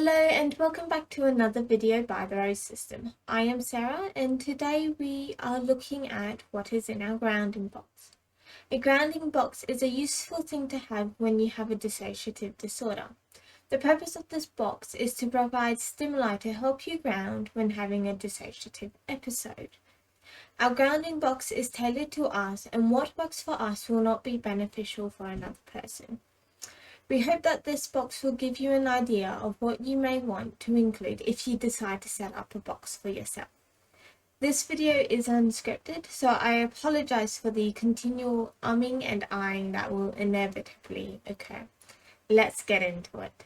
Hello and welcome back to another video by the Rose System. I am Sarah and today we are looking at what is in our grounding box. A grounding box is a useful thing to have when you have a dissociative disorder. The purpose of this box is to provide stimuli to help you ground when having a dissociative episode. Our grounding box is tailored to us, and what works for us will not be beneficial for another person. We hope that this box will give you an idea of what you may want to include if you decide to set up a box for yourself. This video is unscripted, so I apologize for the continual umming and ahhing that will inevitably occur. Let's get into it.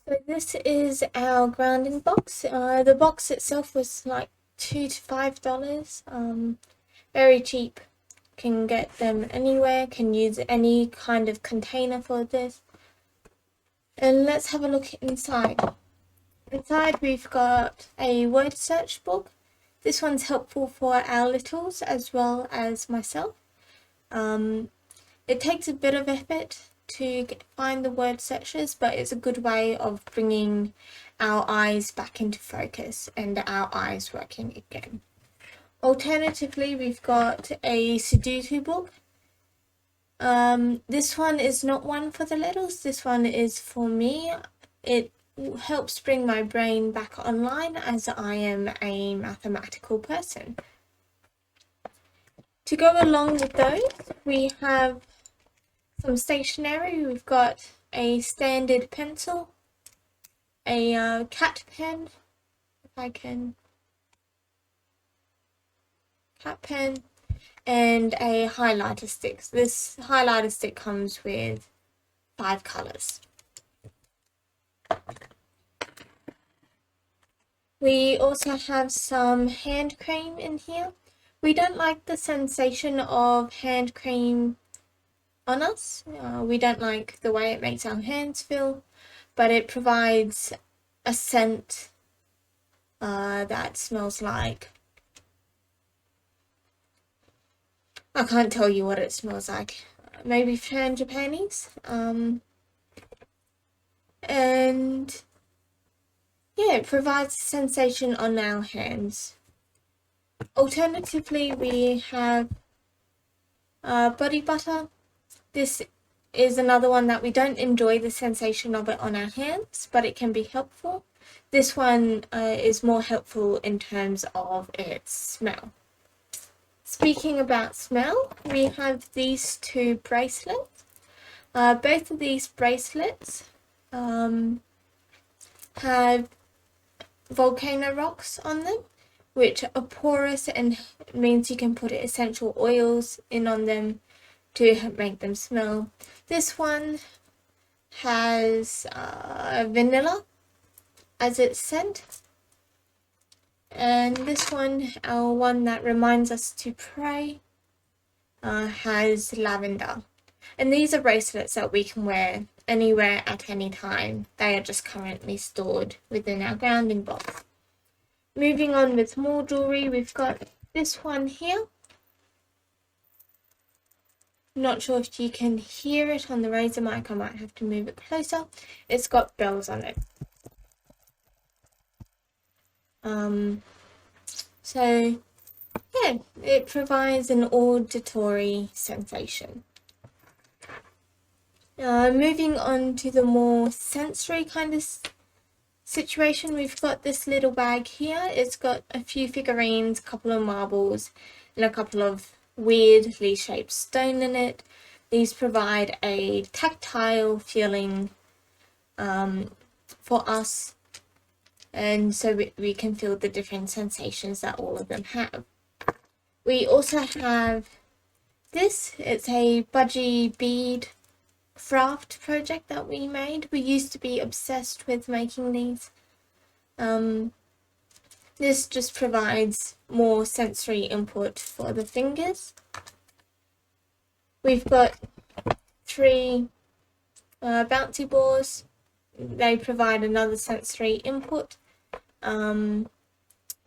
So this is our grounding box. The box itself was like $2 to $5. Very cheap. Can get them anywhere. Can use any kind of container for this. And let's have a look inside. Inside we've got a word search book. This one's helpful for our littles as well as myself. It takes a bit of effort to find the word searches, but it's a good way of bringing our eyes back into focus and our eyes working again. Alternatively, we've got a Sudoku book. This one is not one for the littles, this one is for me. It helps bring my brain back online as I am a mathematical person. To go along with those, we have some stationery. We've got a standard pencil, a cat pen, if I can, cat pen, and a highlighter stick. This highlighter stick comes with 5 colours. We also have some hand cream in here. We don't like the sensation of hand cream on us. We don't like the way it makes our hands feel, but it provides a scent that smells like, I can't tell you what it smells like, maybe frangipanis, and yeah, it provides a sensation on our hands. Alternatively, we have body butter. This is another one that we don't enjoy the sensation of it on our hands, but it can be helpful. This one is more helpful in terms of its smell. Speaking about smell, we have these 2 bracelets. Both of these bracelets have volcano rocks on them, which are porous and means you can put essential oils in on them to make them smell. This one has vanilla as its scent, and this one, our one that reminds us to pray, has lavender. And these are bracelets that we can wear anywhere at any time. They are just currently stored within our grounding box. Moving on with more jewellery, we've got this one here. Not sure if you can hear it on the razor mic, I might have to move it closer. It's got bells on it. So yeah, it provides an auditory sensation. Moving on to the more sensory kind of situation, we've got this little bag here. It's got a few figurines, a couple of marbles, and a couple of weirdly shaped stone in it. These provide a tactile feeling for us, and so we can feel the different sensations that all of them have. We also have this. It's a budgie bead craft project that we made. We used to be obsessed with making these. This just provides more sensory input for the fingers. We've got 3 bouncy balls. They provide another sensory input.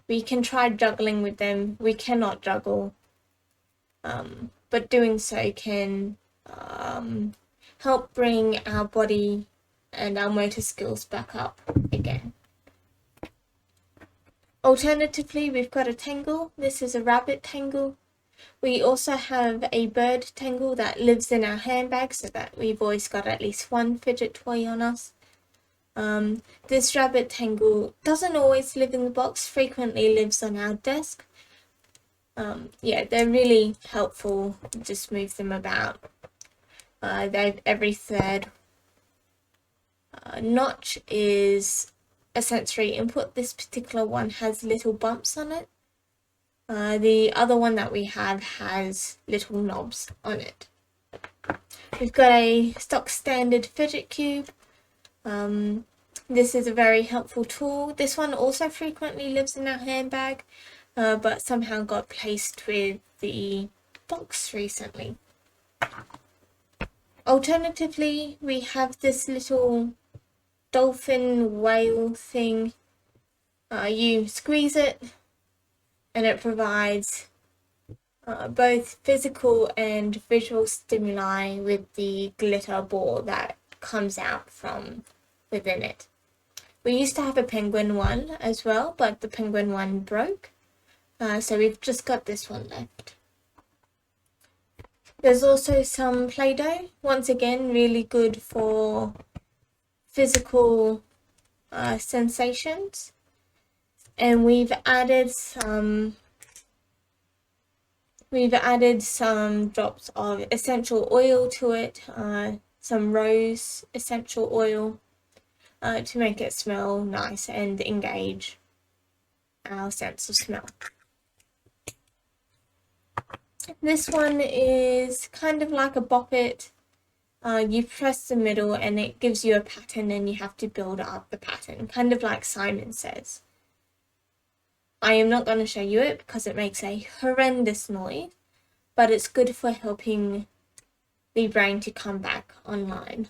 We can try juggling with them. We cannot juggle, but doing so can help bring our body and our motor skills back up again. Alternatively, we've got a Tangle. This is a rabbit Tangle. We also have a bird Tangle that lives in our handbag, so that we've always got at least one fidget toy on us. This rabbit Tangle doesn't always live in the box, frequently lives on our desk. Yeah, they're really helpful. Just move them about. They've every third notch is a sensory input. This particular one has little bumps on it. The other one that we have has little knobs on it. We've got a stock standard Fidget Cube. This is a very helpful tool. This one also frequently lives in our handbag, but somehow got placed with the box recently. Alternatively, we have this little dolphin whale thing. You squeeze it and it provides both physical and visual stimuli with the glitter ball that comes out from within it. We used to have a penguin one as well, but the penguin one broke, so we've just got this one left. There's also some Play-Doh, once again really good for physical sensations, and we've added some drops of essential oil to it, some rose essential oil, to make it smell nice and engage our sense of smell. This one is kind of like a Bop It. You press the middle and it gives you a pattern and you have to build up the pattern, kind of like Simon Says. I am not going to show you it because it makes a horrendous noise, but it's good for helping the brain to come back online.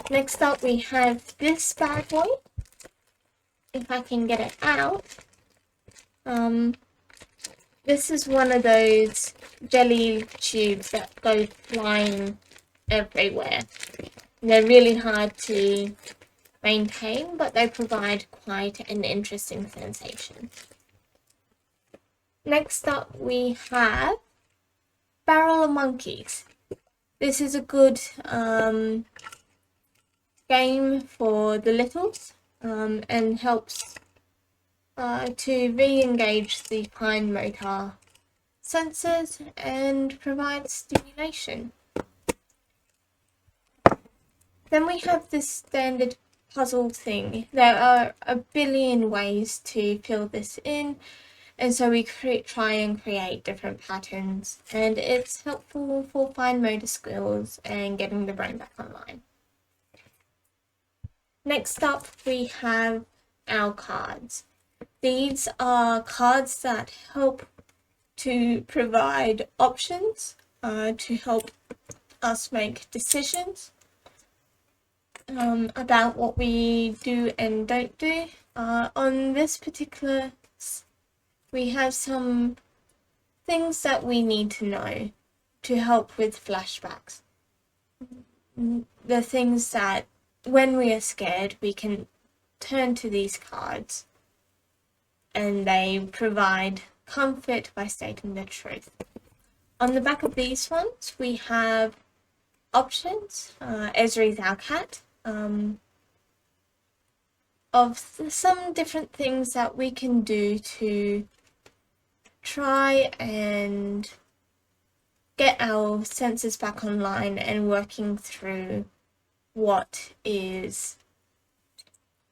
Next up we have this bad boy. If I can get it out. This is one of those jelly tubes that go flying everywhere. They're really hard to maintain, but they provide quite an interesting sensation. Next up we have Barrel of Monkeys. This is a good game for the littles and helps to re-engage the fine motor senses and provide stimulation. Then we have this standard puzzle thing. There are a billion ways to fill this in, and so we try and create different patterns, and it's helpful for fine motor skills and getting the brain back online. Next up we have our cards. These are cards that help to provide options, to help us make decisions about what we do and don't do. On this particular, we have some things that we need to know to help with flashbacks. The things that when we are scared, we can turn to these cards and they provide comfort by stating the truth. On the back of these ones, we have options. Esri's our cat. Of some different things that we can do to try and get our senses back online and working through what is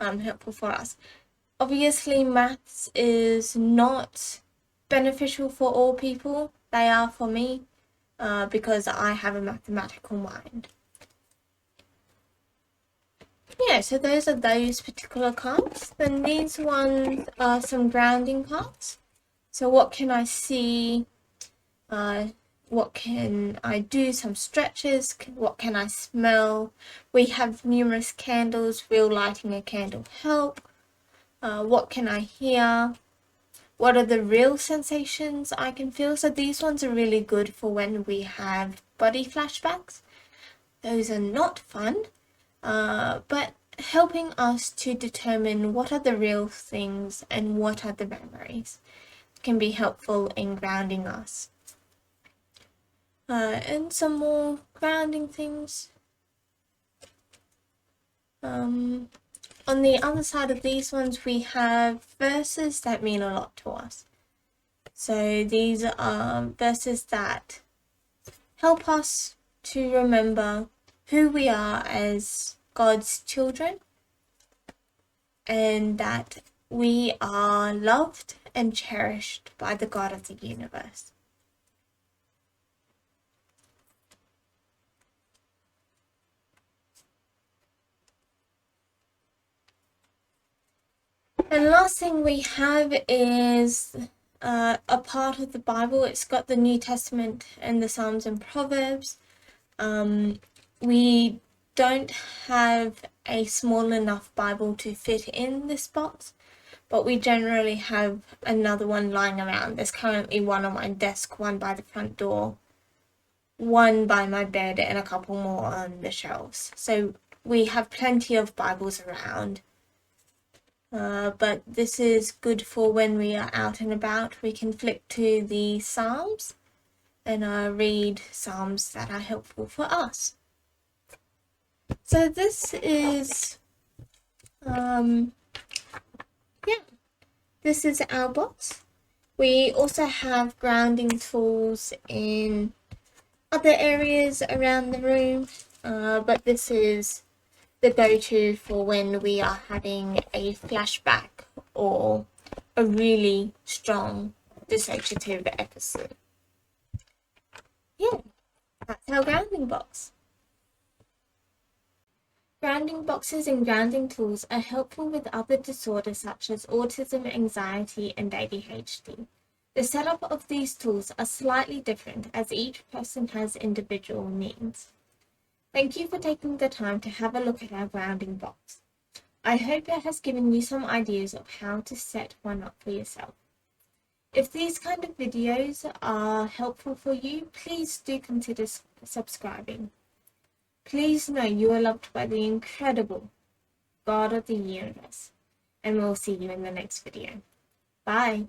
helpful for us. Obviously, maths is not beneficial for all people. They are for me because I have a mathematical mind. Yeah, so those are those particular cards. Then these ones are some grounding cards. So what can I see? What can I do? Some stretches. What can I smell? We have numerous candles. Will lighting a candle help? what can I hear, what are the real sensations I can feel. So these ones are really good for when we have body flashbacks. Those are not fun, but helping us to determine what are the real things and what are the memories can be helpful in grounding us. And some more grounding things. On the other side of these ones, we have verses that mean a lot to us. So these are verses that help us to remember who we are as God's children, and that we are loved and cherished by the God of the universe. And last thing we have is a part of the Bible. It's got the New Testament and the Psalms and Proverbs. We don't have a small enough Bible to fit in this box, but we generally have another one lying around. There's currently one on my desk, one by the front door, one by my bed, and a couple more on the shelves. So we have plenty of Bibles around. But this is good for when we are out and about. We can flick to the Psalms and read Psalms that are helpful for us. So this is, this is our box. We also have grounding tools in other areas around the room, but this is the go-to for when we are having a flashback or a really strong dissociative episode. Yeah, that's our grounding box. Grounding boxes and grounding tools are helpful with other disorders such as autism, anxiety, and ADHD. The setup of these tools are slightly different as each person has individual needs. Thank you for taking the time to have a look at our grounding box. I hope it has given you some ideas of how to set one up for yourself. If these kind of videos are helpful for you, please do consider subscribing. Please know you are loved by the incredible God of the universe, and we'll see you in the next video. Bye!